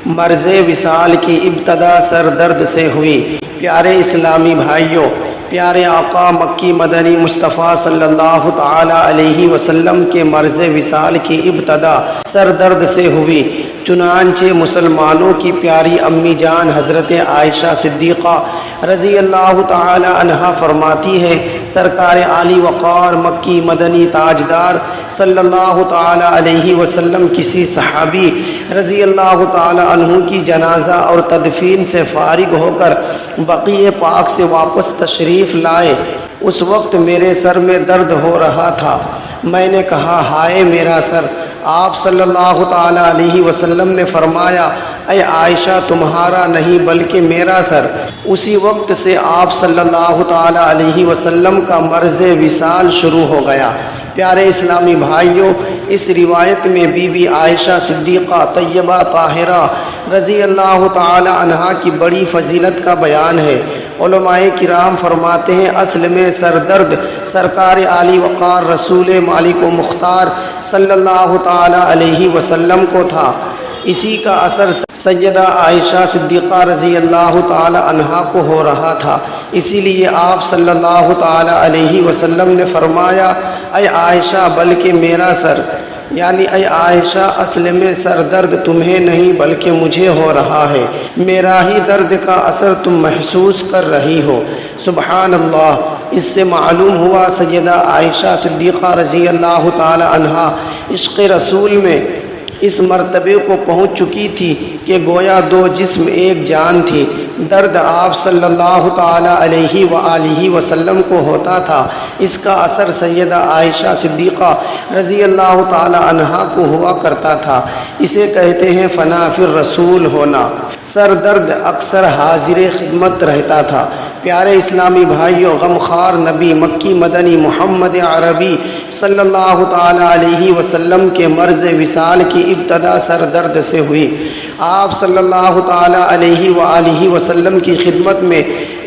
مرض وصال کی ابتدا سر درد سے ہوئی۔ پیارے اسلامی بھائیوں، پیارے آقا مکی مدنی مصطفیٰ صلی اللہ تعالی علیہ وسلم کے مرض وصال کی ابتدا سر درد سے ہوئی۔ چنانچہ مسلمانوں کی پیاری امی جان حضرت عائشہ صدیقہ رضی اللہ تعالی عنہا فرماتی ہے، سرکار عالی وقار مکی مدنی تاجدار صلی اللہ تعالی علیہ وسلم کسی صحابی رضی اللہ تعالی عنہ کی جنازہ اور تدفین سے فارغ ہو کر بقیع پاک سے واپس تشریف لائے۔ اس وقت میرے سر میں درد ہو رہا تھا۔ میں نے کہا، ہائے میرا سر۔ آپ صلی اللہ تعالی علیہ وسلم نے فرمایا، اے عائشہ، تمہارا نہیں بلکہ میرا سر۔ اسی وقت سے آپ صلی اللہ تعالی علیہ وسلم کا مرض وصال شروع ہو گیا۔ پیارے اسلامی بھائیوں، اس روایت میں بی بی عائشہ صدیقہ طیبہ طاہرہ رضی اللہ تعالی عنہا کی بڑی فضیلت کا بیان ہے۔ علماء کرام فرماتے ہیں، اصل میں سر درد سرکار عالی وقار رسول مالک و مختار صلی اللہ تعالی علیہ وسلم کو تھا۔ اسی کا اثر سیدہ عائشہ صدیقہ رضی اللہ تعالی عنہا کو ہو رہا تھا۔ اسی لیے آپ صلی اللہ تعالی علیہ وسلم نے فرمایا، اے عائشہ، بلکہ میرا سر، یعنی اے عائشہ، اصل میں سر درد تمہیں نہیں بلکہ مجھے ہو رہا ہے، میرا ہی درد کا اثر تم محسوس کر رہی ہو۔ سبحان اللہ۔ اس سے معلوم ہوا سیدہ عائشہ صدیقہ رضی اللہ تعالی عنہا عشق رسول میں اس مرتبے کو پہنچ چکی تھی کہ گویا دو جسم ایک جان تھی۔ درد آپ صلی اللہ تعالی علیہ وآلہ وسلم کو ہوتا تھا، اس کا اثر سیدہ عائشہ صدیقہ رضی اللہ تعالی عنہا کو ہوا کرتا تھا۔ اسے کہتے ہیں فنا فی الرسول ہونا۔ سر درد اکثر حاضر خدمت رہتا تھا۔ پیارے اسلامی بھائیوں، غمخوار نبی مکی مدنی محمد عربی صلی اللہ تعالی علیہ وسلم کے مرض وصال کی ابتدا سر درد سے ہوئی۔ آپ صلی اللہ تعالی علیہ وآلہ وسلم کی خدمت میں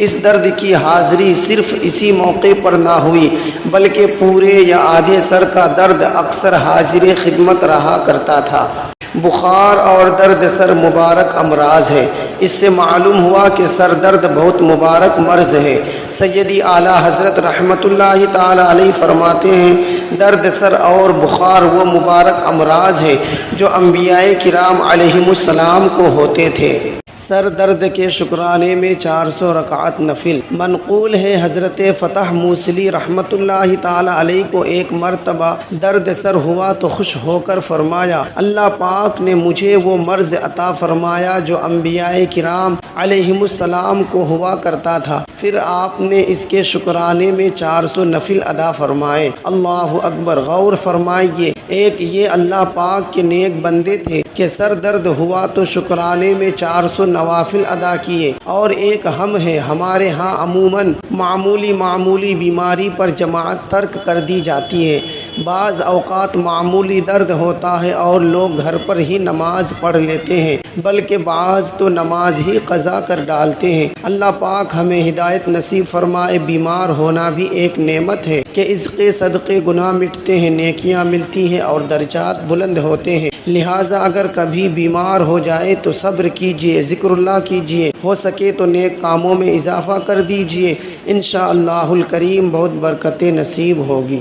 اس درد کی حاضری صرف اسی موقع پر نہ ہوئی بلکہ پورے یا آدھے سر کا درد اکثر حاضر خدمت رہا کرتا تھا۔ بخار اور درد سر مبارک امراض ہے۔ اس سے معلوم ہوا کہ سر درد بہت مبارک مرض ہے۔ سیدی اعلیٰ حضرت رحمت اللہ تعالی علیہ فرماتے ہیں، درد سر اور بخار وہ مبارک امراض ہے جو انبیاء کرام علیہم السلام کو ہوتے تھے۔ سر درد کے شکرانے میں 400 رکعت نفل۔ منقول ہے حضرت فتح موصلی رحمت اللہ تعالی علیہ کو ایک مرتبہ درد سر ہوا تو خوش ہو کر فرمایا، اللہ پاک نے مجھے وہ مرض عطا فرمایا جو انبیاء کرام علیہم السلام کو ہوا کرتا تھا۔ پھر آپ نے اس کے شکرانے میں 400 نفل ادا فرمائے۔ اللہ اکبر۔ غور فرمائیے، ایک یہ اللہ پاک کے نیک بندے تھے کہ سر درد ہوا تو شکرانے میں 400 نوافل ادا کیے، اور ایک ہم ہیں، ہمارے ہاں عموماً معمولی بیماری پر جماعت ترک کر دی جاتی ہے۔ بعض اوقات معمولی درد ہوتا ہے اور لوگ گھر پر ہی نماز پڑھ لیتے ہیں، بلکہ بعض تو نماز ہی قضا کر ڈالتے ہیں۔ اللہ پاک ہمیں ہدایت نصیب فرمائے۔ بیمار ہونا بھی ایک نعمت ہے کہ اس کے صدقے گناہ مٹتے ہیں، نیکیاں ملتی ہیں اور درجات بلند ہوتے ہیں۔ لہٰذا اگر کبھی بیمار ہو جائے تو صبر کیجئے، ذکر اللہ کیجئے، ہو سکے تو نیک کاموں میں اضافہ کر دیجئے، انشاءاللہ الکریم بہت برکتیں نصیب ہوگی۔